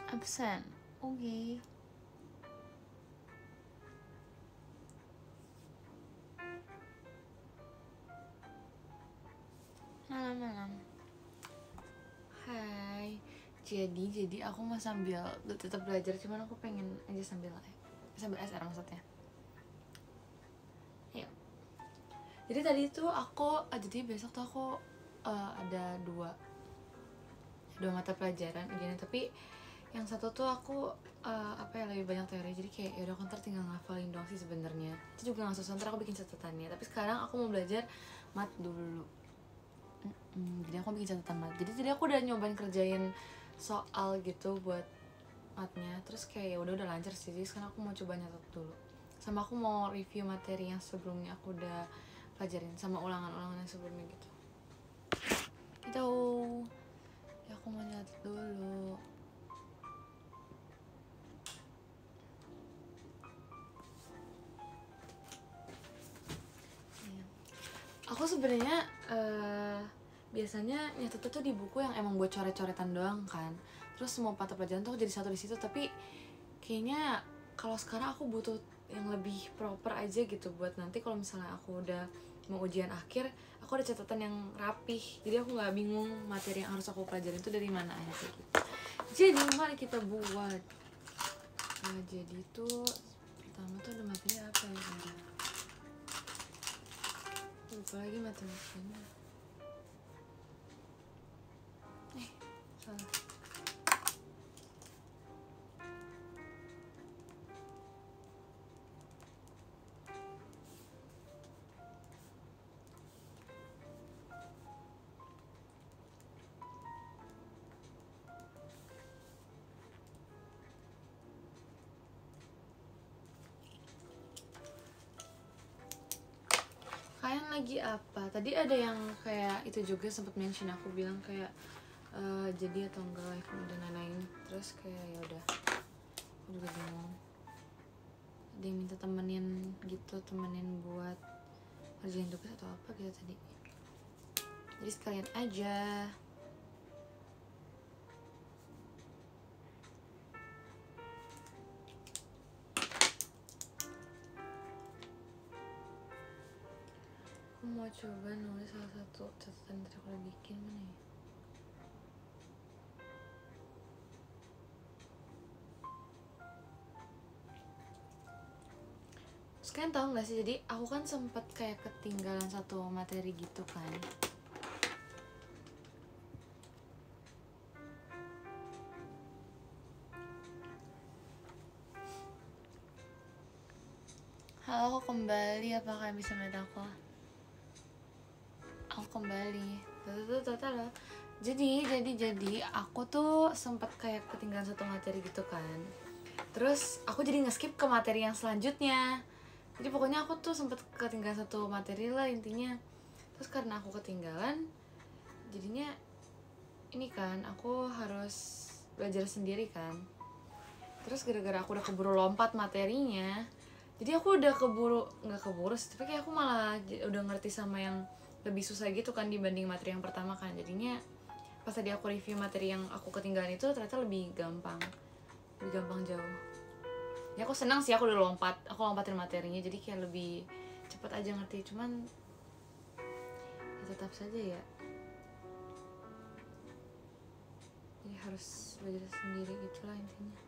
Absen. Oke. Malam. Hai. Jadi aku mau sambil tetap belajar, cuman aku pengen aja sambil SR maksudnya. Yuk. Jadi tadi tuh jadi besok tuh aku ada dua mata pelajaran ujiannya, tapi yang satu tuh aku lebih banyak teori, jadi kayak yaudah aku ntar tinggal ngafalin doang sih sebenarnya. Itu juga nggak susah, ntar aku bikin catatannya. Tapi sekarang aku mau belajar mat dulu. Jadi aku bikin catatan mat. Jadi tadi aku udah nyobain kerjain soal gitu buat matnya, terus kayak ya udah lancar sih. Jadi sekarang aku mau coba nyatet dulu, sama aku mau review materi yang sebelumnya aku udah pelajarin sama ulangan-ulangan yang sebelumnya gitu. Ya aku mau nyatet dulu. Aku sebenarnya biasanya nyatet tuh di buku yang emang buat coret-coretan doang kan. Terus semua mata pelajaran tuh jadi satu di situ. Tapi kayaknya kalau sekarang aku butuh yang lebih proper aja gitu, buat nanti kalau misalnya aku udah mau ujian akhir, aku ada catatan yang rapih. Jadi aku nggak bingung materi yang harus aku pelajarin itu dari mana aja gitu. Jadi mari kita buat. Nah, jadi tuh pertama tuh ada materi apa ya? Lupa lagi matematikanya. Salah. Kalian lagi apa? Tadi ada yang kayak itu juga sempat mention, aku bilang kayak jadi atau enggak live dan lain-lain. Terus kayak ya udah, aku juga bingung. Ada yang minta temenin gitu, temenin buat kerjain tugas atau apa gitu tadi. Jadi sekalian aja. Aku mau coba nulis salah satu catatan yang aku udah bikin, mana ya? Terus kalian tau gak sih, jadi aku kan sempet kayak ketinggalan satu materi gitu kan. Halo, aku kembali. Apa kalian bisa melihat aku? Aku kembali. Jadi aku tuh sempet kayak ketinggalan satu materi gitu kan. Terus aku jadi nge-skip ke materi yang selanjutnya. Jadi pokoknya aku tuh sempet ketinggalan satu materi lah intinya. Terus karena aku ketinggalan, jadinya ini kan aku harus belajar sendiri kan. Terus gara-gara aku udah keburu lompat materinya, jadi aku udah nggak keburu sih, tapi kayak aku malah udah ngerti sama yang lebih susah gitu kan dibanding materi yang pertama kan. Jadinya pas tadi aku review materi yang aku ketinggalan itu ternyata lebih gampang jauh. Ya aku senang sih, aku lompatin materinya, jadi kayak lebih cepet aja ngerti. Cuman ya tetap saja ya, jadi harus belajar sendiri gitulah intinya.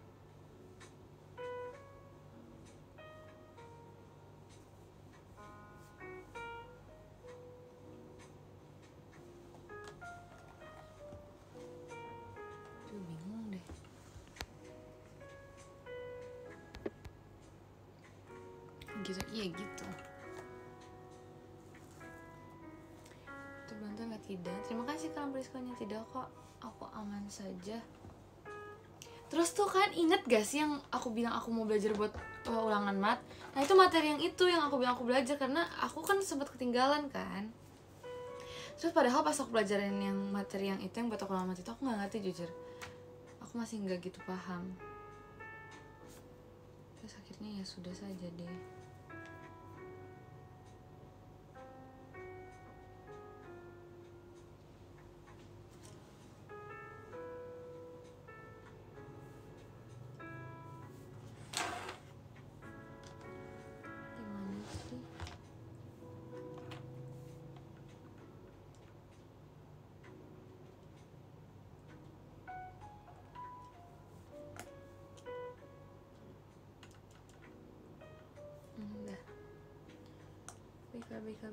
Bingung deh. Gitu, iya gitu. Itu bantuan nggak? Tidak. Terima kasih Kang Priskonya. Tidak kok, aku aman saja. Terus tuh kan inget gak sih yang aku bilang aku mau belajar buat ulangan mat? Nah itu materi yang itu yang aku bilang aku belajar, karena aku kan sempat ketinggalan kan. Terus padahal pas aku belajarin yang materi yang itu yang buat ulangan mat itu aku nggak ngerti jujur. Aku masih nggak gitu paham. Terus akhirnya ya sudah saja deh. BK.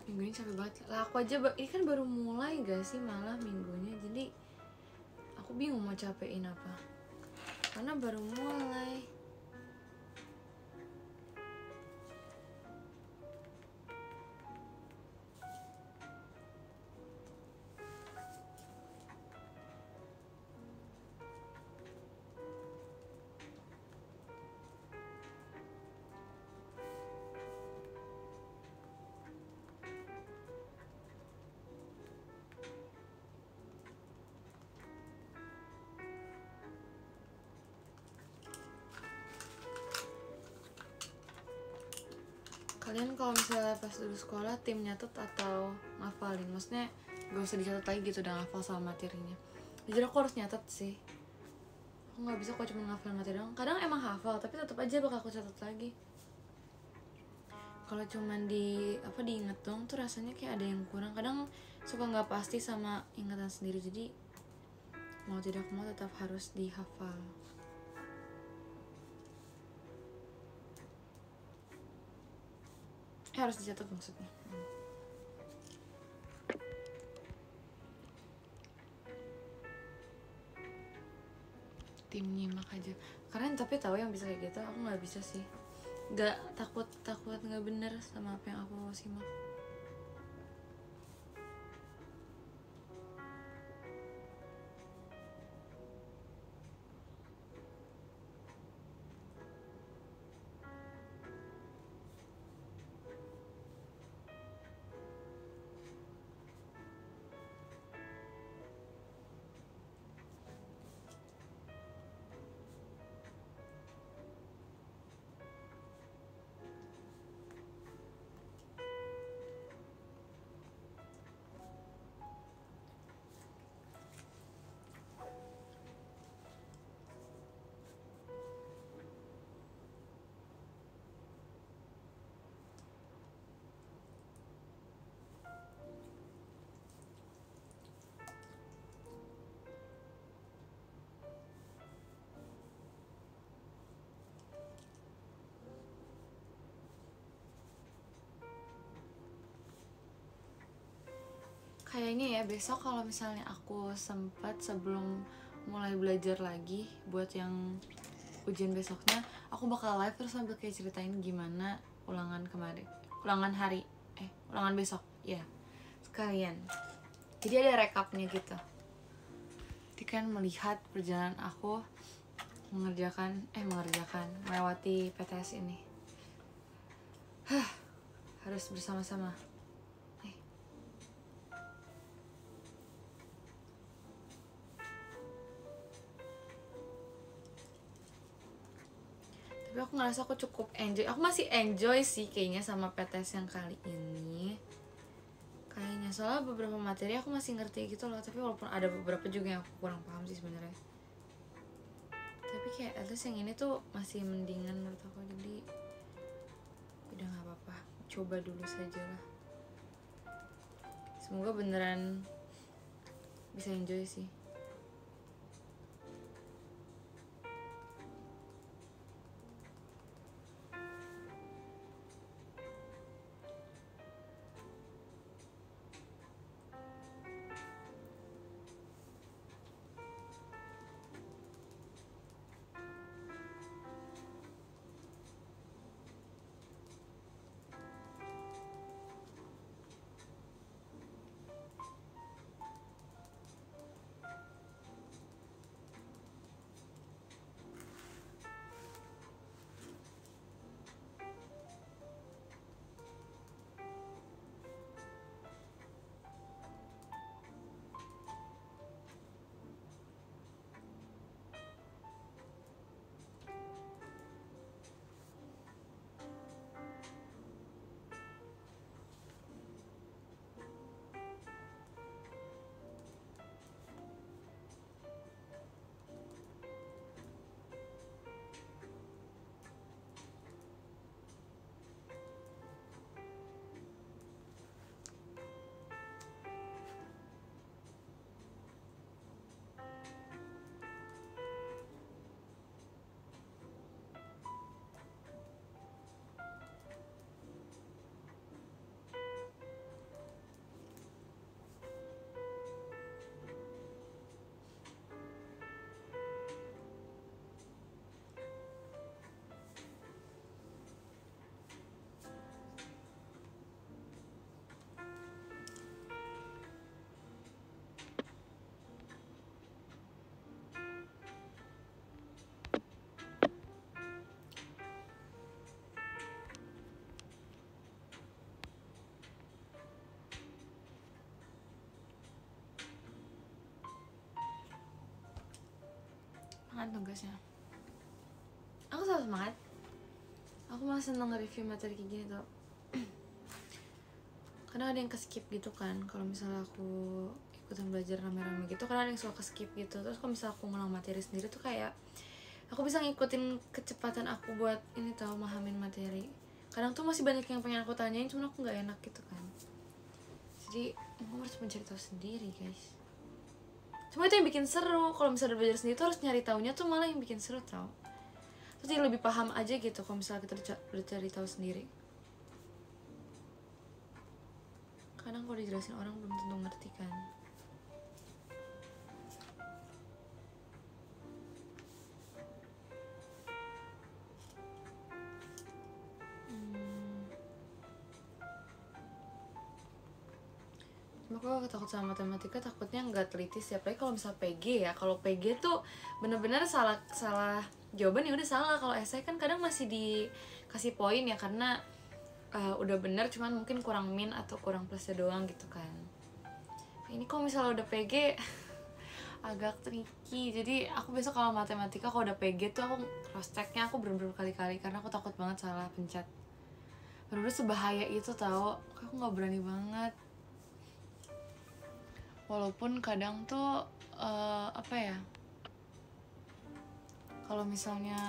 Minggu ini capek banget lah, aku aja ini kan baru mulai gak sih malah minggunya, jadi aku bingung mau capein apa karena baru mulai. Kalian kalau misalnya pas dulu sekolah tim nyatet atau ngafalin? Maksudnya gak usah dicatat lagi gitu, udah ngafal sama materinya. Jujur aku harus nyatet sih, aku gak bisa kok cuma ngafalin materi doang. Kadang emang hafal tapi tetap aja bakal aku catat lagi. Kalau cuman diinget dong tuh rasanya kayak ada yang kurang. Kadang suka nggak pasti sama ingatan sendiri, jadi mau tidak mau tetap harus dihafal. Harus dicatat maksudnya. Tim nyimak aja. Kalian tapi tahu yang bisa kayak gitu, aku nggak bisa sih. Nggak, takut nggak bener sama apa yang aku simak. Kayaknya ya besok kalau misalnya aku sempat sebelum mulai belajar lagi buat yang ujian besoknya, aku bakal live terus sambil kayak ceritain gimana ulangan kemarin, ulangan besok ya sekalian. Jadi ada rekapnya gitu. Jadi kan melihat perjalanan aku melewati PTS ini. Harus bersama-sama. Tapi aku ngerasa aku cukup enjoy. Aku masih enjoy sih kayaknya sama PTS yang kali ini. Kayaknya soalnya beberapa materi aku masih ngerti gitu loh. Tapi walaupun ada beberapa juga yang aku kurang paham sih sebenarnya. Tapi kayak at least yang ini tuh masih mendingan menurut aku. Jadi udah gak apa-apa, coba dulu saja lah. Semoga beneran bisa enjoy sih. kelamaan tugasnya. Aku selalu semangat. Aku malah seneng nge-review materi kayak gini tuh. Karena ada yang ke-skip gitu kan. Kalau misalnya aku ikutan belajar rame-rame gitu, karena ada yang suka ke-skip gitu. Terus kalau misalnya aku ngulang materi sendiri tuh kayak aku bisa ngikutin kecepatan aku buat ini tau, mahamin materi. Kadang tuh masih banyak yang pengen aku tanyain, cuman aku gak enak gitu kan. Jadi aku harus mencari tahu sendiri guys. Cuma itu yang bikin seru. Kalau misalnya belajar sendiri tuh harus nyari taunya tuh malah yang bikin seru tau. Terus jadi lebih paham aja gitu kalau misalnya kita cari tahu sendiri. Kadang kalau dijelasin orang belum tentu ngerti kan. Cuma kalau takut sama matematika takutnya nggak teliti sih. Apalagi kalau misalnya PG ya. Kalau PG tuh bener-bener salah jawaban ya udah salah. Kalau esai kan kadang masih dikasih poin ya karena udah bener, cuman mungkin kurang min atau kurang plusnya doang gitu kan. Ini kalau misalnya udah PG agak tricky. Jadi aku besok kalau matematika kalau udah PG tuh aku cross checknya aku bener-bener kali-kali karena aku takut banget salah pencet. Bener-bener sebahaya itu tau. Aku nggak berani banget. Walaupun kadang tuh apa ya, kalau misalnya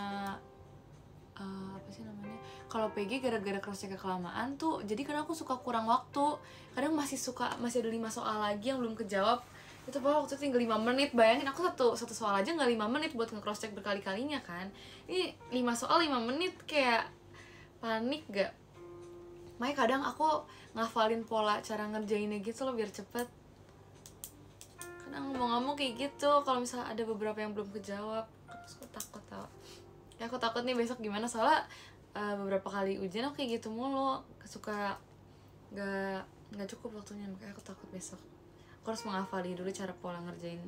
apa sih namanya, kalau PG gara-gara cross-check kelamaan tuh jadi kadang aku suka kurang waktu. Kadang masih ada 5 soal lagi yang belum kejawab. Itu padahal waktu itu tinggal 5 menit. Bayangin aku satu soal aja nggak 5 menit buat nge-cross-check berkali-kalinya kan. Ini 5 soal 5 menit, kayak panik gak? Makanya kadang aku ngafalin pola cara ngerjainnya gitu loh biar cepet. Kadang ngomong-ngomong kayak gitu kalau misalnya ada beberapa yang belum kejawab. Terus aku takut tau. Ya aku takut nih besok gimana, soalnya beberapa kali ujian aku kayak gitu mulu, suka nggak cukup waktunya. Makanya aku takut besok aku harus menghafali dulu cara pola ngerjain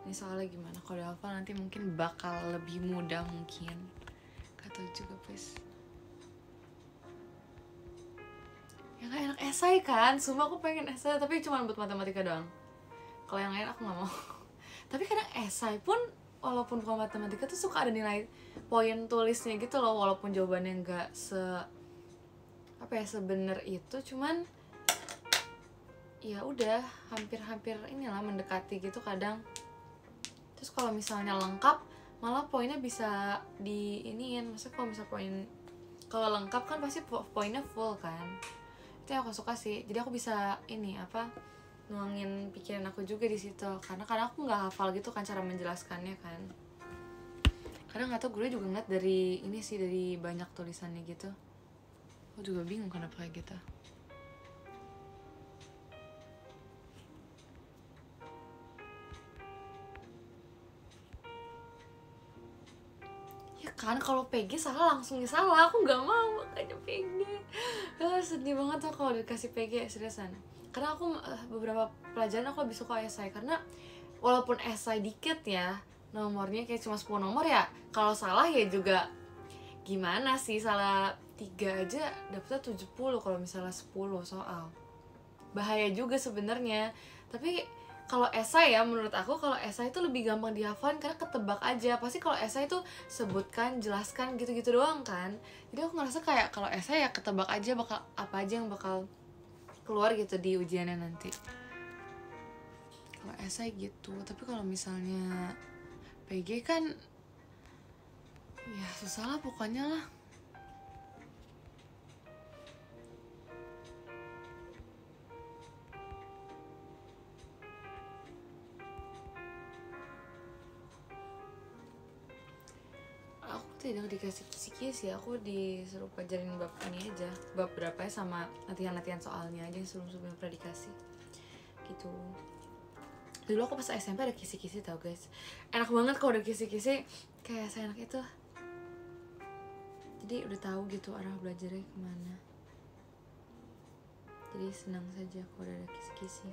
ini soalnya gimana. Kalau udah hafal nanti mungkin bakal lebih mudah mungkin, gak tau juga guys. Ya gak enak esai kan, sumpah aku pengen esai tapi cuma buat matematika doang. Kalau yang lain aku nggak mau. Tapi kadang esai pun walaupun bukan matematika tuh suka ada nilai poin tulisnya gitu loh, walaupun jawabannya nggak sebener itu, cuman ya udah hampir inilah mendekati gitu kadang. Terus kalau misalnya lengkap malah poinnya bisa diiniin. Maksudnya kalau misalnya kalau lengkap kan pasti poinnya full kan. Itu yang aku suka sih. Jadi aku bisa nuangin pikiran aku juga di situ, karena kadang aku nggak hafal gitu kan cara menjelaskannya kan. Kadang nggak tau, gue juga ngeliat dari ini sih, dari banyak tulisannya gitu. Aku juga bingung kenapa kayak gitu. Ya kan kalau PG salah langsungnya salah, aku nggak mau makanya PG. Sedih banget tuh kalau dikasih PG, seriusan. Karena aku beberapa pelajaran aku lebih suka esai, karena walaupun esai dikit ya nomornya, kayak cuma 10 nomor ya, kalau salah ya juga gimana sih, salah 3 aja dapetnya 70 kalau misalnya 10 soal. Bahaya juga sebenarnya. Tapi kalau esai ya menurut aku, kalau esai itu lebih gampang dihafalin karena ketebak aja. Pasti kalau esai itu sebutkan, jelaskan gitu-gitu doang kan. Jadi aku ngerasa kayak kalau esai ya ketebak aja bakal apa aja yang bakal keluar gitu di ujiannya nanti. Kalau esai gitu. Tapi kalau misalnya PG kan ya susah lah pokoknya lah. Aku tidak dikasih kisi-kisi, aku disuruh pelajarin bab ini aja, bab berapa ya, sama latihan-latihan soalnya aja yang sebelum-sebelumnya pernah dikasih gitu. Dulu aku pas SMP ada kisi-kisi tau guys, enak banget kalau ada kisi-kisi, kayak seenak itu. Jadi udah tahu gitu arah belajarnya kemana. Jadi senang saja kalau udah ada kisi-kisi.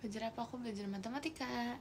Belajar apa? Aku belajar matematika.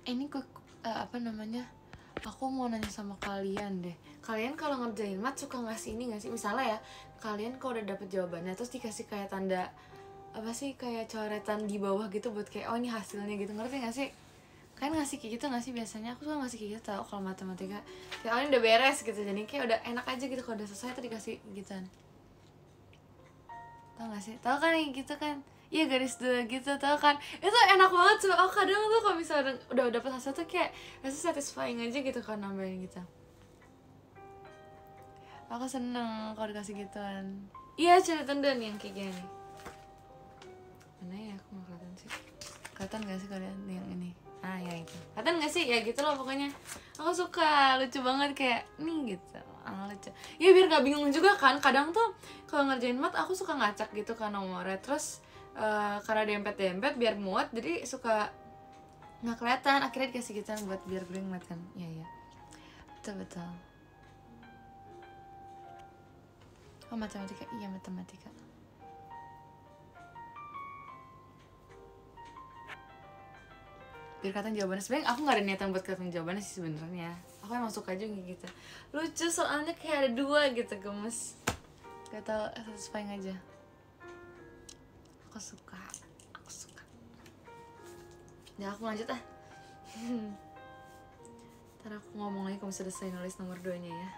Ini apa namanya, aku mau nanya sama kalian deh. Kalian kalau ngerjain mat suka ngasih ini gak sih? Misalnya ya, kalian kalau udah dapet jawabannya terus dikasih kayak tanda apa sih, kayak coretan di bawah gitu buat kayak oh ini hasilnya gitu, ngerti gak sih? Kalian ngasih kayak gitu gak sih biasanya? Aku suka ngasih kayak gitu tau kalau matematika, kayak oh ini udah beres gitu, jadi kayak udah enak aja gitu kalau udah selesai tuh dikasih gituan. Tau gak sih? Tau kan yang gitu kan? Iya, garis dua gitu, tau kan? Itu enak banget tuh. Aku kadang tuh kalau misalnya udah dapet hasil tuh kayak rasa satisfying aja gitu kan nambahin gitu. Aku seneng kalau dikasih gituan. Iya, cerita dan yang kayak gini. Mana ya, aku nggak kelihatan sih. Kelihatan gak sih kalian yang ini? Ah ya itu. Kelihatan gak sih? Ya gitu loh pokoknya. Aku suka, lucu banget kayak nih gitu. Lucu. Ya biar gak bingung juga kan. Kadang tuh kalau ngerjain mat aku suka ngacak gitu kan nomornya. Terus karena dempet-dempet biar muat, jadi suka nggak kelihatan. Akhirnya dikasih gituan buat biar gue ngeliat kan. Iya. Betul. Oh matematika, iya matematika. Biar kelihatan jawabannya. Sebenarnya aku nggak ada niatan buat kelihatan jawabannya sih sebenarnya. Aku emang suka aja gitu. Lucu soalnya kayak ada dua gitu, gemes. Gak tau, satisfying aja. Aku suka. Ya aku lanjut ah. Ntar aku ngomong lagi kalau selesai nulis nomor 2-nya ya.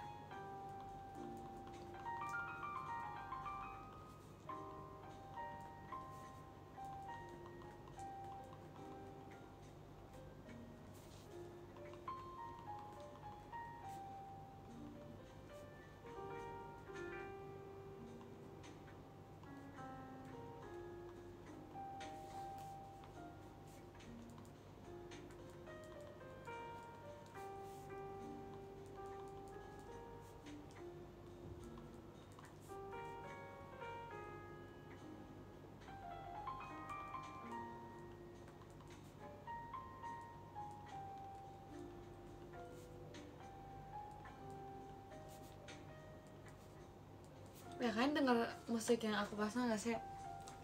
Ya kalian denger musik yang aku pasang gak sih?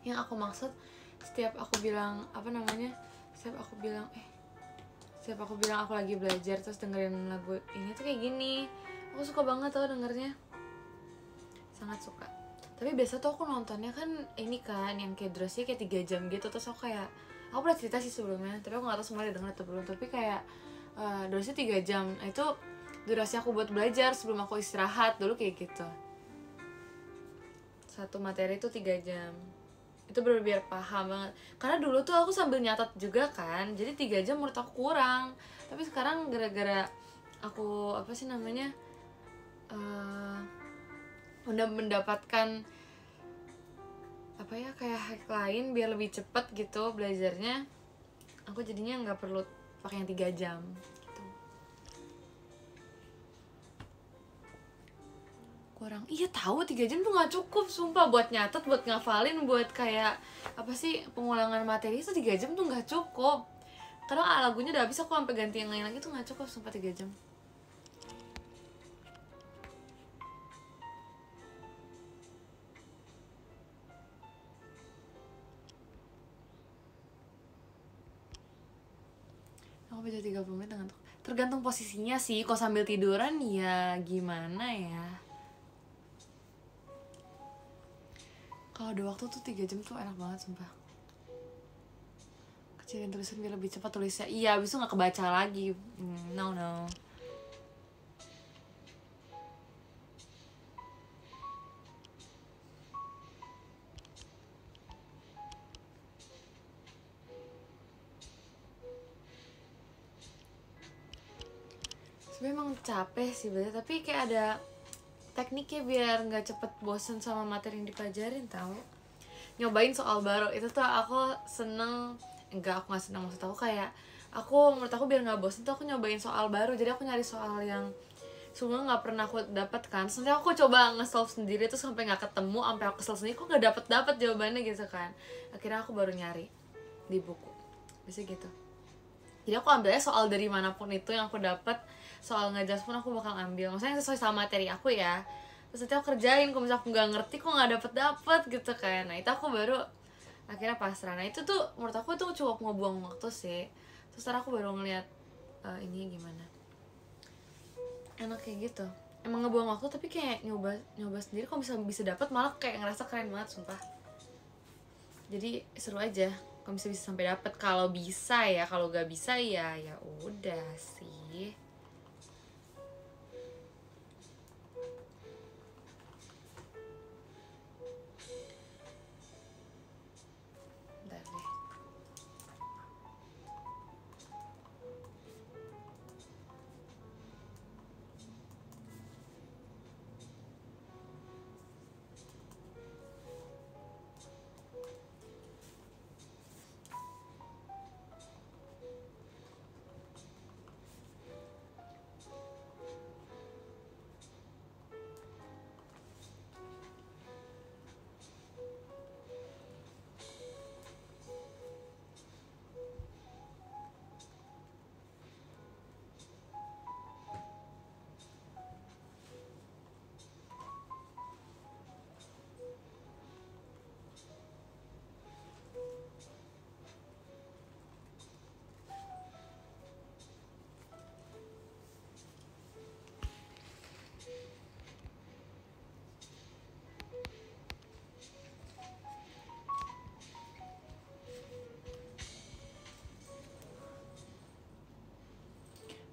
Yang aku maksud setiap aku bilang apa namanya, setiap aku bilang aku lagi belajar terus dengerin lagu ini tuh kayak gini. Aku suka banget tau dengernya, sangat suka. Tapi biasa tuh aku nontonnya kan ini kan yang kayak durasinya kayak 3 jam gitu. Terus aku kayak, aku pernah cerita sih sebelumnya, tapi aku gak tau semuanya denger atau belum. Tapi kayak durasinya 3 jam, nah, itu durasi aku buat belajar sebelum aku istirahat dulu kayak gitu. Satu materi itu 3 jam. Itu bener biar paham banget. Karena dulu tuh aku sambil nyatat juga kan, jadi 3 jam menurut aku kurang. Tapi sekarang gara-gara aku apa sih namanya, udah mendapatkan apa ya, kayak hack lain biar lebih cepet gitu belajarnya, aku jadinya nggak perlu pakai yang 3 jam gitu. Kurang, iya tahu 3 jam tuh nggak cukup sumpah buat nyatet, buat ngafalin, buat kayak apa sih pengulangan materi itu 3 jam tuh nggak cukup. Kadang lagunya udah habis aku sampai ganti yang lain lagi tuh nggak cukup sumpah 3 jam. aku baca 30 menit tergantung posisinya sih. Kalau sambil tiduran ya gimana ya, kalau ada waktu tuh 3 jam tuh enak banget sumpah. Kecilin tulisan biar lebih cepat tulisnya. Iya, abis itu gak kebaca lagi. No. Sebenernya emang capek sih berarti, tapi kayak ada tekniknya biar gak cepet bosen sama materi yang dipelajarin tau. Nyobain soal baru, itu tuh aku seneng. Enggak, aku gak seneng, maksud aku kayak menurut aku biar gak bosen tuh aku nyobain soal baru. Jadi aku nyari soal yang sebenernya gak pernah aku dapet kan. Nanti aku coba nge-solve sendiri tuh sampai gak ketemu, sampai aku kesel sendiri kok gak dapet jawabannya gitu kan. Akhirnya aku baru nyari di buku, bisa gitu. Jadi aku ambilnya soal dari manapun itu yang aku dapet, soal ngejas pun aku bakal ambil, maksudnya sesuai sama materi aku ya. Terus nanti aku kerjain, kalau misalnya aku nggak ngerti kok nggak dapet gitu kan. Nah itu aku baru akhirnya pasrah. Nah itu tuh menurut aku itu cukup ngebuang waktu sih. Terus ntar aku baru ngeliat ini gimana enak kayak gitu. Emang ngebuang waktu, tapi kayak nyoba sendiri kalau bisa dapet malah kayak ngerasa keren banget sumpah. Jadi seru aja kalau bisa sampai dapet. Kalau bisa ya, kalau gak bisa ya udah sih.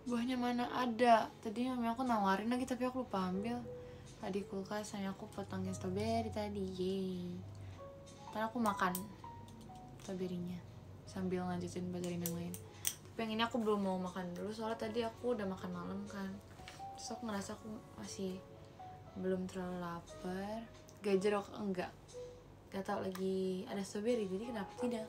Buahnya mana ada, tadi mami aku nawarin lagi tapi aku lupa ambil. Tadi kulkas hanya aku potongin strawberry tadi, yeay. Ntar aku makan strawberrynya sambil lanjutin pelajaran yang lain. Tapi yang ini aku belum mau makan dulu soalnya tadi aku udah makan malam kan. Terus aku ngerasa aku masih belum terlalu lapar. Gajerok enggak, gak tau lagi ada strawberry, jadi kenapa tidak.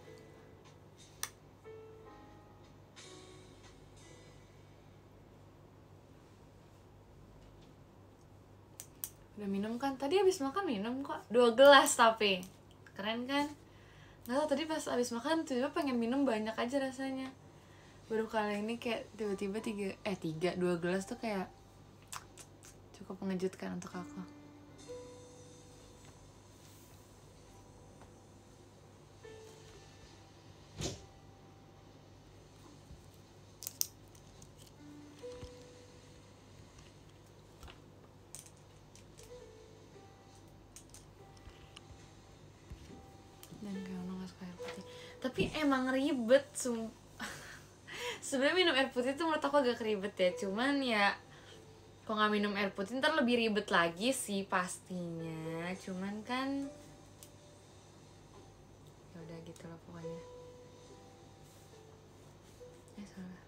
Udah minum kan? Tadi habis makan minum kok 2 gelas tapi keren kan? Nggak tau tadi pas habis makan tiba-tiba pengen minum banyak aja rasanya. Baru kali ini kayak tiba-tiba 2 gelas tuh kayak cukup mengejutkan untuk aku. Tapi emang ribet sebenarnya minum air putih tuh menurut aku agak ribet ya, cuman ya kalau nggak minum air putih ntar lebih ribet lagi sih pastinya, cuman kan ya udah gitu lah pokoknya. Salah.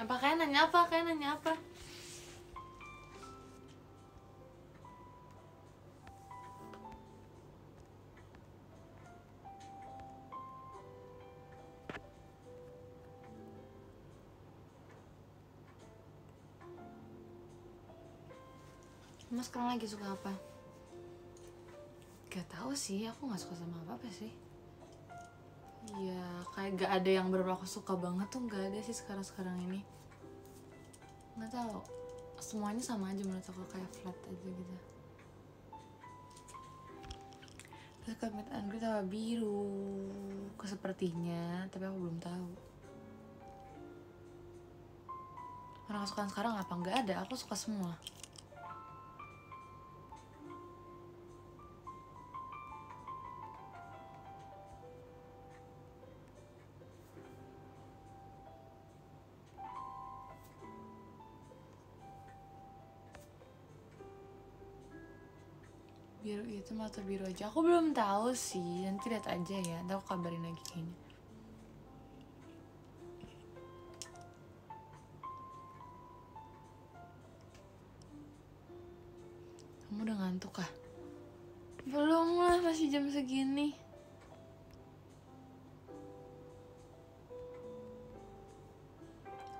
Apa kalian nanya apa? Kalian nanya apa? Mas sekarang lagi suka apa? Gak tahu sih, aku nggak suka sama apa sih. Ya kayak gak ada yang bener aku suka banget tuh, gak ada sih sekarang ini. Nggak tahu, semuanya sama aja menurut aku, kayak flat aja gitu. Terus komitmen gue sama biru, sepertinya, tapi aku belum tahu. Orang kesukaan sekarang apa? Nggak ada, aku suka semua. Biru itu mata biru aja, aku belum tahu sih, nanti lihat aja ya, nanti aku kabarin lagi kayaknya. Kamu udah ngantuk kah? Belum lah, masih jam segini.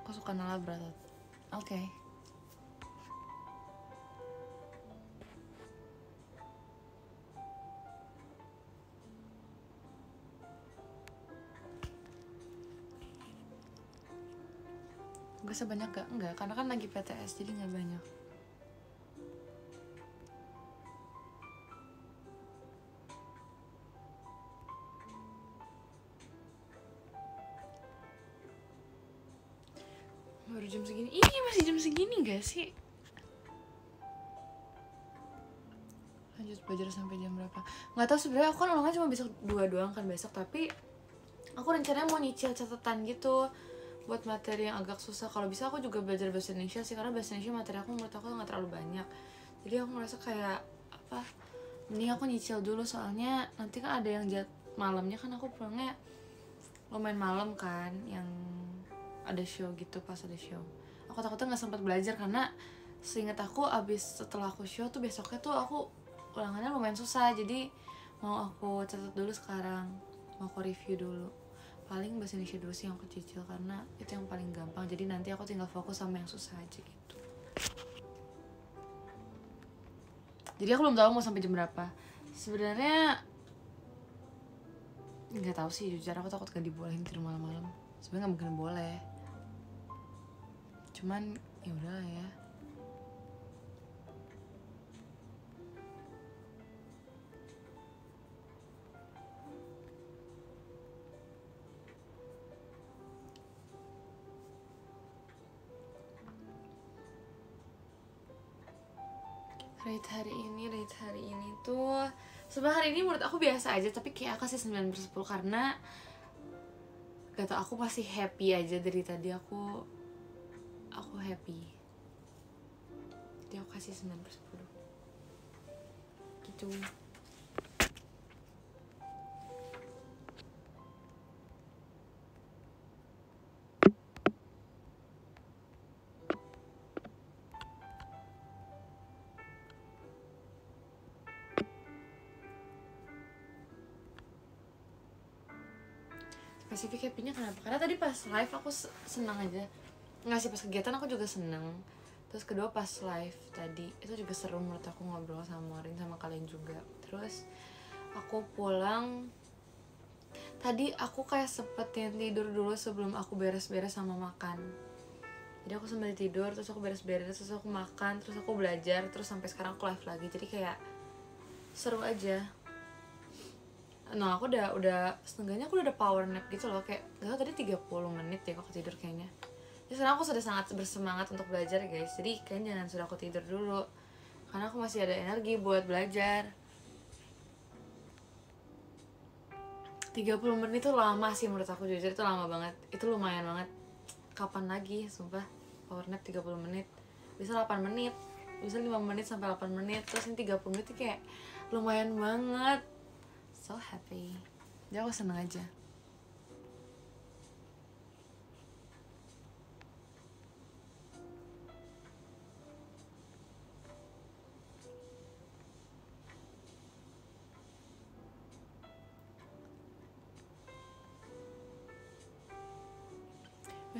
Aku suka Nala Bratot. Oke. Gak sebanyak gak? Enggak, karena kan lagi PTS jadi gak banyak. Baru jam segini? Ih, masih jam segini gak sih? Lanjut belajar sampai jam berapa? Gak tau sebenarnya, aku kan ulangan cuma besok 2 doang kan besok, tapi aku rencananya mau nyicil catatan gitu buat materi yang agak susah. Kalau bisa aku juga belajar bahasa Indonesia sih, karena bahasa Indonesia materi aku menurut aku gak terlalu banyak. Jadi aku ngerasa kayak apa, mending aku nyicil dulu, soalnya nanti kan ada yang malamnya kan aku pulangnya lumayan malam kan, yang ada show gitu. Pas ada show aku takutnya nggak sempat belajar, karena seingat aku abis setelah aku show tuh besoknya tuh aku ulangannya lumayan susah. Jadi mau aku catat dulu sekarang, mau aku review dulu. Paling bahasa Indonesia dulu sih yang aku cicil, karena itu yang paling gampang. Jadi nanti aku tinggal fokus sama yang susah aja gitu. Jadi aku belum tahu mau sampai jam berapa sebenarnya. Nggak tahu sih jujur, aku takut gak dibolehin tidur malam-malam. Sebenarnya nggak mungkin boleh, cuman ya udahlah ya. Rate hari ini tuh sebenarnya hari ini menurut aku biasa aja, tapi kayak aku kasih 9/10 karena gak tau, aku masih happy aja dari tadi. Aku happy, jadi aku kasih 9/10 gitu. Spesifik happy-nya kenapa? Karena tadi pas live aku senang aja. Nggak sih, pas kegiatan aku juga seneng. Terus kedua pas live tadi itu juga seru menurut aku, ngobrol sama Marin sama kalian juga. Terus aku pulang tadi aku kayak sempetin tidur dulu sebelum aku beres-beres sama makan. Jadi aku sempat tidur, terus aku beres-beres, terus aku makan, terus aku belajar, terus sampai sekarang aku live lagi. Jadi kayak seru aja. Nah aku udah setengahnya aku udah ada power nap gitu loh, kayak gak tau tadi 30 menit ya aku tidur kayaknya. Jadi sekarang aku sudah sangat bersemangat untuk belajar guys. Jadi kayaknya jangan sudah aku tidur dulu, karena aku masih ada energi buat belajar. 30 menit itu lama sih menurut aku, jujur itu lama banget. Itu lumayan banget. Kapan lagi sumpah power nap 30 menit. Bisa 8 menit, bisa 5 menit sampai 8 menit. Terus ini 30 menit itu kayak lumayan banget. So happy. Jadi aku seneng aja.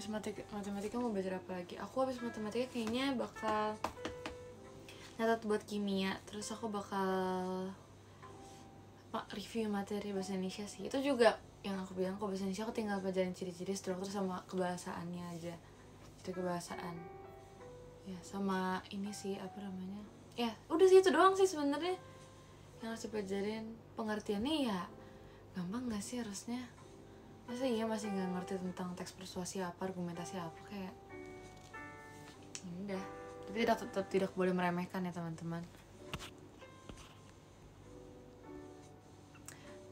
habis matematika mau belajar apa lagi? Aku habis matematika kayaknya bakal nyatat buat kimia, terus aku bakal review materi bahasa Indonesia sih. Itu juga yang aku bilang, kok bahasa Indonesia aku tinggal pelajarin ciri-ciri struktur sama kebahasaannya aja, ciri kebahasaan ya, sama ini sih apa namanya ya, udah sih itu doang sih sebenarnya yang harus dipelajarin. Pengertiannya ya gampang gak sih harusnya? Masa iya masih nggak ngerti tentang teks persuasi apa, argumentasi apa, kayak udah. Tapi tetap tidak boleh meremehkan ya teman-teman.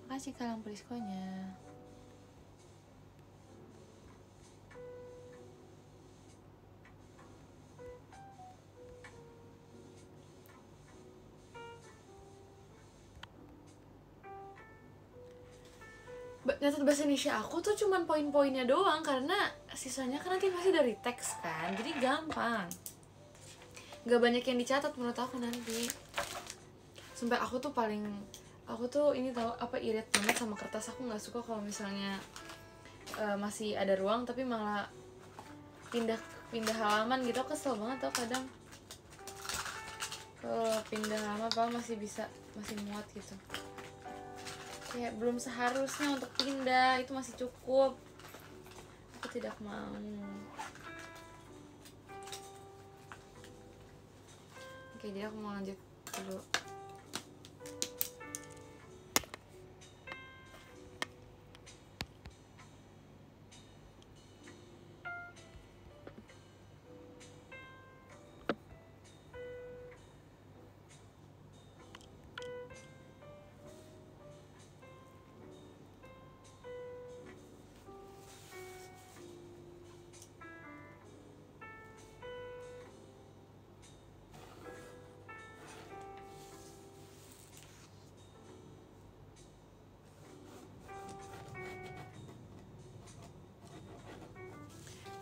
Makasih Kalang Priskonya. Nyatet bahasa Indonesia aku tuh cuman poin-poinnya doang, karena sisanya kan nanti pasti dari teks kan, jadi gampang. Gak banyak yang dicatat menurut aku nanti. Sampai aku tuh ini tahu apa, irit banget sama kertas. Aku nggak suka kalau misalnya masih ada ruang tapi malah pindah halaman gitu. Aku kesel banget tau kadang kalau pindah halaman apa masih muat gitu. Kayak belum seharusnya untuk pindah, itu masih cukup. Aku tidak mau. Oke, jadi aku mau lanjut dulu.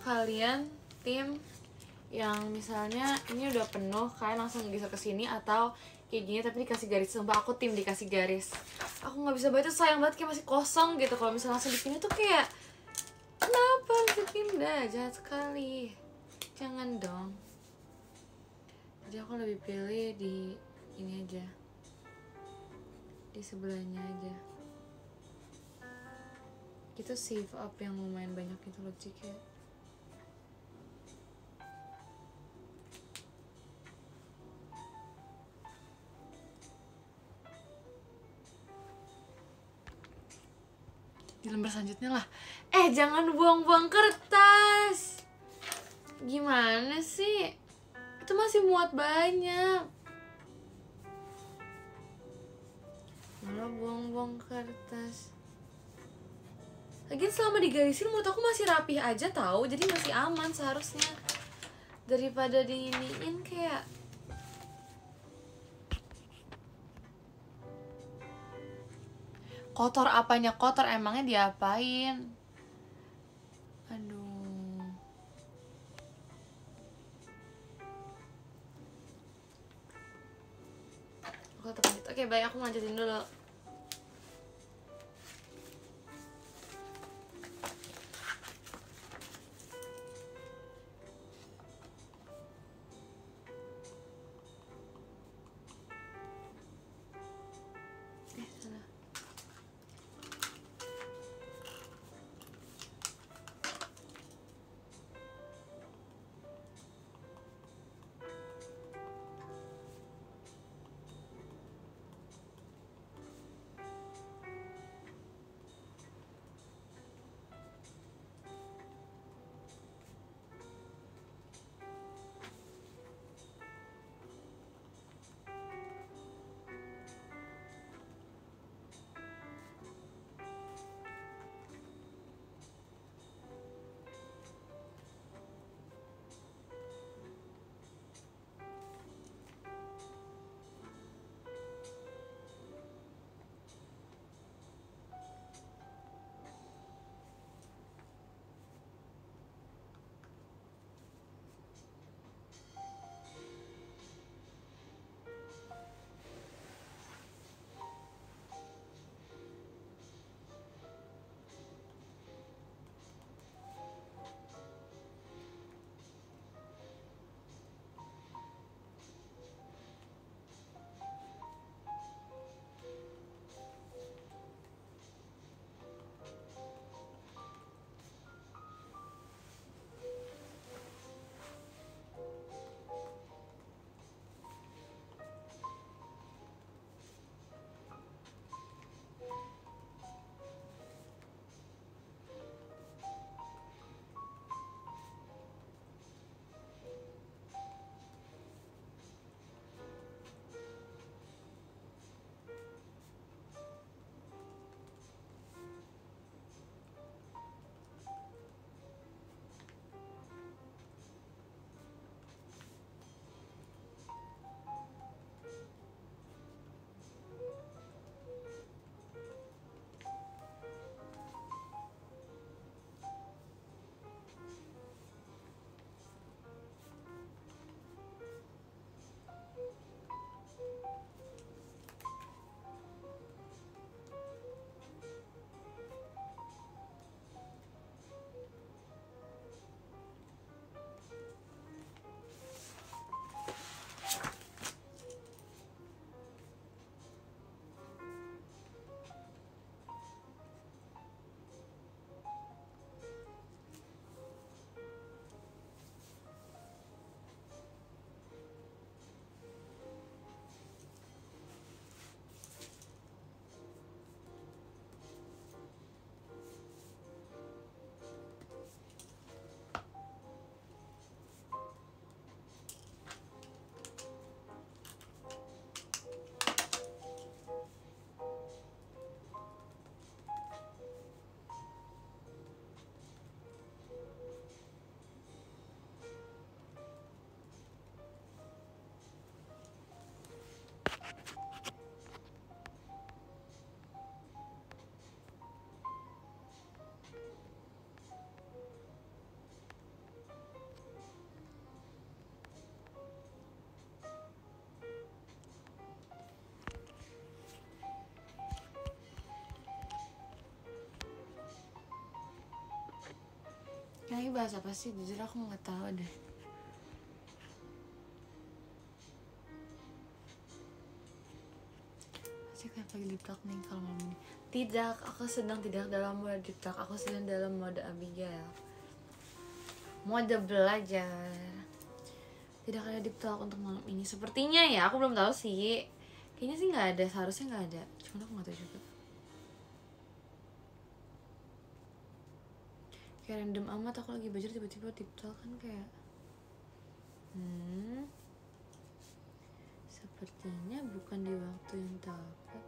Kalian tim yang misalnya ini udah penuh, kalian langsung geser ke sini atau kayak gini tapi dikasih garis. Sumpah aku tim dikasih garis. Aku nggak bisa baca, sayang banget, kayak masih kosong gitu. Kalau misalnya langsung dipindah tuh kayak kenapa harus dipindah, jahat sekali. Jangan dong. Jadi aku lebih pilih di ini aja, di sebelahnya aja. Itu save up yang lumayan banyak itu loh Cik ya. Di lembar selanjutnya lah. Jangan buang-buang kertas. Gimana sih? Itu masih muat banyak. Malah buang-buang kertas. Lagian selama digarisin menurut aku masih rapih aja tahu. Jadi masih aman seharusnya. Daripada diiniin kayak kotor. Apanya kotor, emangnya diapain? Aduh. Aku tetap lanjut. Oke, baik, aku lanjutin dulu. Salah. Ini bahas apa sih? Jujur aku nggak tahu deh. Masih kayak lagi deep talk nih kalau malam ini. Tidak, aku sedang tidak dalam mode deep talk. Aku sedang dalam mode Abigail. Mode belajar. Tidak ada deep talk untuk malam ini. Sepertinya ya, aku belum tahu sih. Kayaknya sih nggak ada, seharusnya nggak ada. Cuma aku nggak tahu juga. Kayak random amat, aku lagi belajar tiba-tiba deep talk kan kayak sepertinya bukan di waktu yang tepat.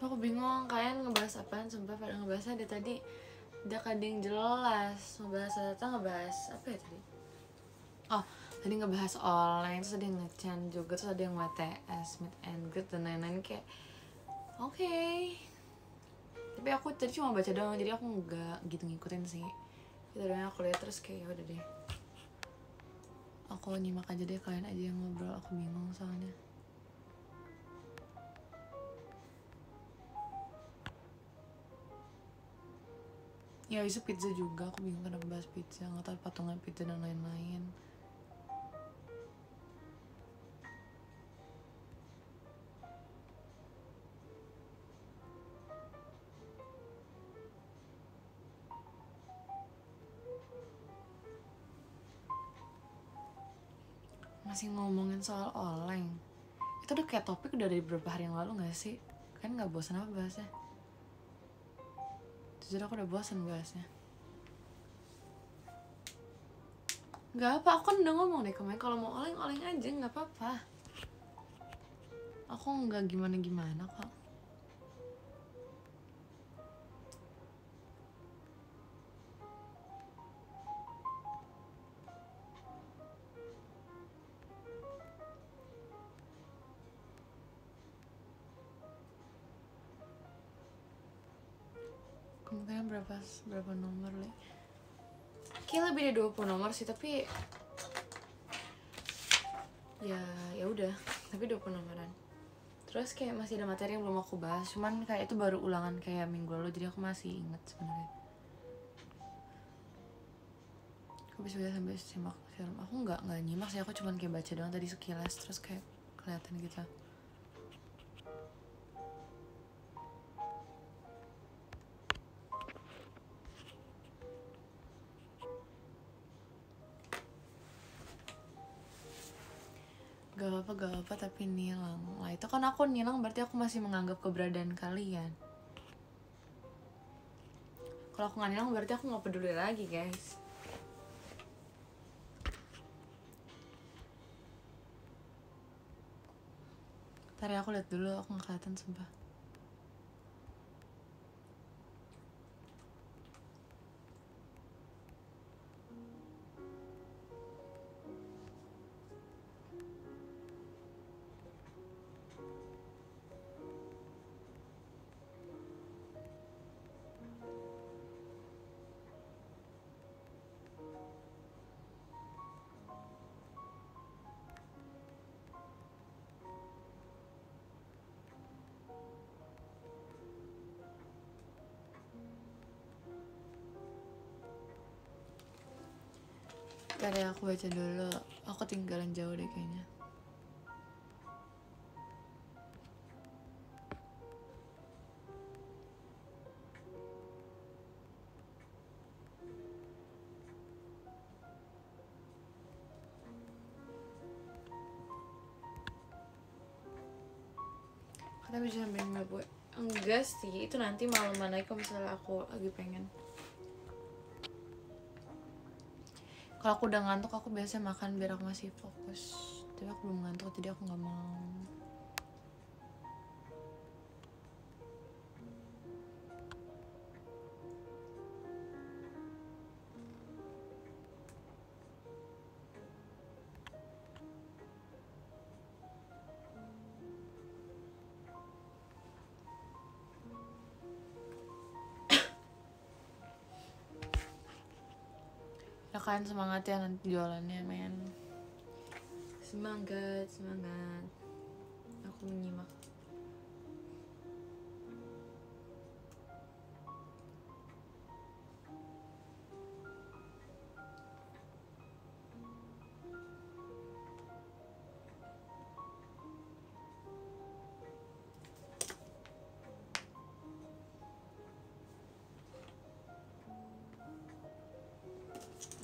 aku bingung kalian ngebahas apaan, sumpah pada ngebahasnya ada tadi udah kadang jelas. Ngebahas data, ngebahas apa ya tadi? Oh, tadi ngebahas online, terus ada yang nge-chan juga, terus ada yang WTS, meet and greet dan lain-lain kayak oke. Tapi aku tadi cuma baca doang, jadi aku nggak gitu ngikutin sih. Itu doang aku lihat terus kayak udah deh. Aku nyimak aja deh, kalian aja yang ngobrol, aku bingung soalnya. Ya isu pizza juga, aku bingung kenapa bahas pizza, nggak tahu patungan pizza dan lain-lain. Masih ngomongin soal online, itu udah kayak topik udah dari beberapa hari yang lalu nggak sih? Kan nggak bosan apa bahasnya? Jujur aku udah bosan bahasnya. Gak apa, aku kan udah ngomong deh kemarin kalau mau oleng-oleng aja nggak apa-apa. Aku nggak gimana-gimana kok. Kemungkinan berapa nomor li? Kayak lebih dari 20 nomor sih, tapi ya udah, tapi 20 nomoran. Terus kayak masih ada materi yang belum aku bahas, cuman kayak itu baru ulangan kayak minggu lalu, jadi aku masih inget sebenarnya. Aku bisa sambil simak film. Aku nggak nyimak sih, aku cuman kayak baca doang tadi sekilas, terus kayak kelihatan gitu. Gak apa-apa, tapi nilang. Lah itu kan aku nilang berarti aku masih menganggap keberadaan kalian. Kalau aku nggak nilang berarti aku nggak peduli lagi, guys. Ntar ya, aku lihat dulu, aku nggak kelihatan sumpah. Ntar ya, aku baca dulu. Aku tinggalan jauh deh kayaknya. Kita bisa sampai nggak buat? Enggak sih, itu nanti malaman lagi kalau misalnya aku lagi pengen. Kalau aku udah ngantuk, aku biasanya makan biar aku masih fokus. Tapi aku belum ngantuk, jadi aku nggak mau. Ya kan, semangat ya nanti jualannya, men. Semangat. Aku menyimak.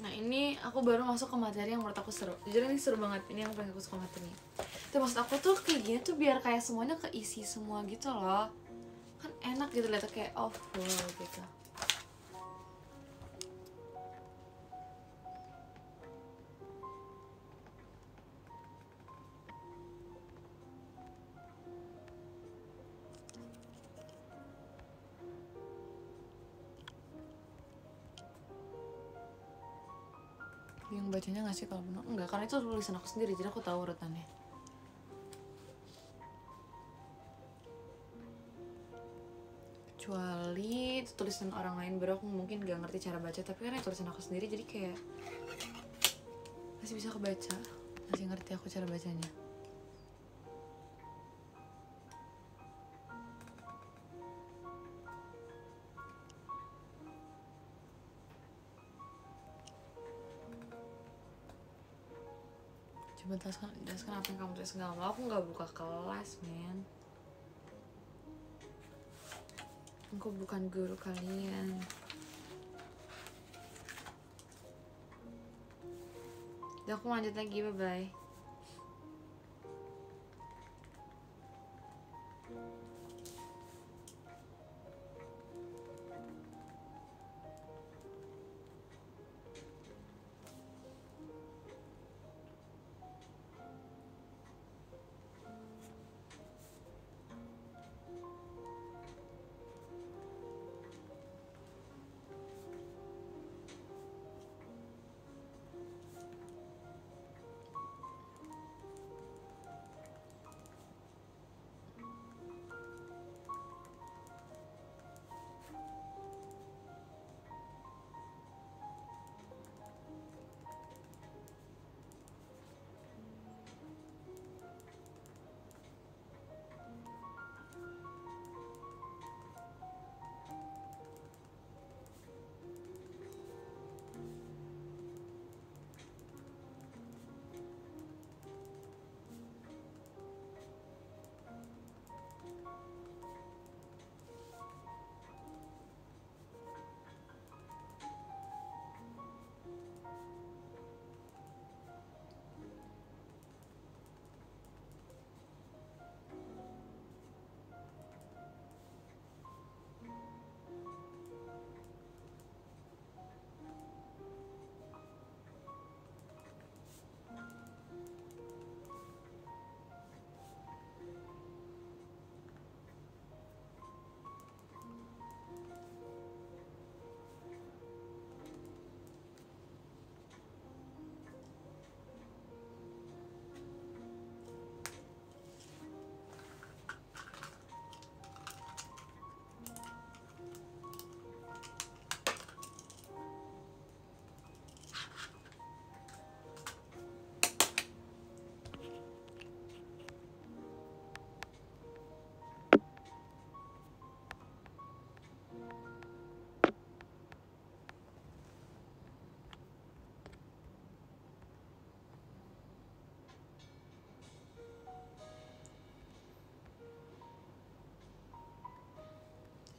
Nah ini aku baru masuk ke materi yang menurut aku seru. Jujur ini seru banget, ini yang paling aku suka materi. Tapi maksud aku tuh kayak gini tuh biar kayak semuanya keisi semua gitu loh. Kan enak gitu liatnya kayak full gitu. Yang bacanya nggak sih kalau penuh? Enggak, karena itu tulisan aku sendiri, jadi aku tahu urutannya. Kecuali itu tulisan orang lain, baru aku mungkin gak ngerti cara baca. Tapi kan itu tulisan aku sendiri, jadi kayak masih bisa kebaca, masih ngerti aku cara bacanya. Coba jelaskan apa yang kamu tulis. Nggak mau, aku nggak buka kelas, men. Aku bukan guru kalian. Udah, aku lanjut lagi, bye-bye.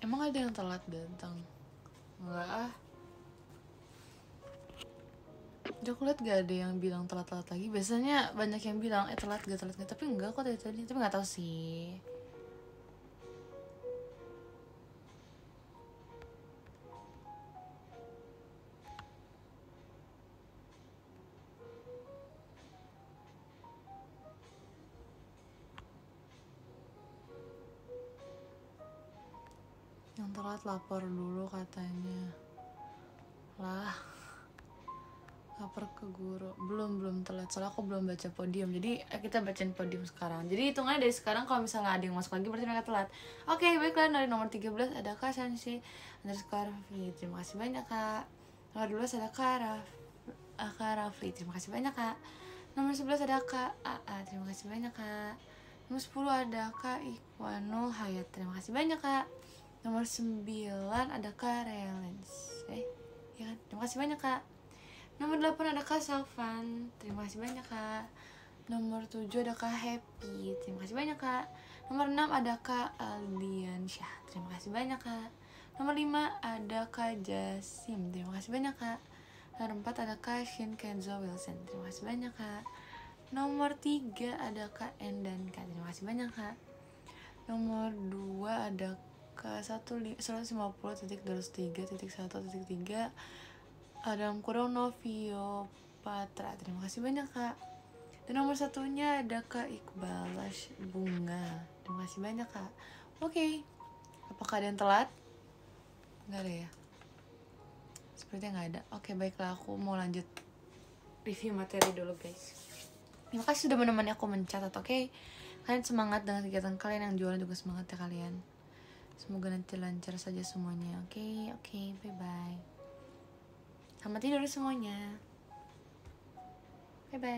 Emang ada yang telat datang? Enggak ah. Udah, aku liat gak ada yang bilang telat-telat lagi. Biasanya banyak yang bilang telat gak. Tapi enggak kok dari tadi. Tapi gak tahu sih. Yang telat lapor dulu katanya. Lah, lapor ke guru. Belum telat, soalnya aku belum baca podium. Jadi kita bacain podium sekarang. Jadi hitungannya dari sekarang kalau misalnya ada yang masuk lagi berarti mereka telat. Oke, baiklah. Dari nomor 13 ada Kak Sansi underscore Rafli. Terima kasih banyak Kak. Nomor 12 ada Kak Rafli. Terima kasih banyak Kak. Nomor 11 ada Kak AA. Terima kasih banyak Kak. Nomor 10 ada Kak Ikhwanul Hayat. Terima kasih banyak Kak. Nomor 9 ada Kak Relens. Ya kan? Terima kasih banyak Kak. Nomor 8 ada Kak Salvan. Terima kasih banyak Kak. Nomor 7 ada Kak Happy. Terima kasih banyak Kak. Nomor 6 ada Kak Aldiansyah. Terima kasih banyak Kak. Nomor 5 ada Kak Jasim. Terima kasih banyak Kak. Nomor 4 ada Kak Shin Kenzo Wilson. Terima kasih banyak Kak. Nomor 3 ada Kak Endan Kak. Terima kasih banyak Kak. Nomor 2 ada Kak 150.203.1.3 dalam kurung Novio Patra. Terima kasih banyak Kak. Dan nomor satunya ada Kak Iqbal Bunga. Terima kasih banyak Kak. Oke. Apakah ada yang telat? Nggak ada ya? Sepertinya nggak ada. Oke, baiklah, aku mau lanjut. review materi dulu guys. Terima kasih sudah menemani aku mencatat, oke? Kalian semangat dengan kegiatan kalian, yang jualan juga semangat ya kalian. Semoga nanti lancar saja semuanya, oke? Oke, bye-bye. Selamat tidur semuanya. Bye-bye.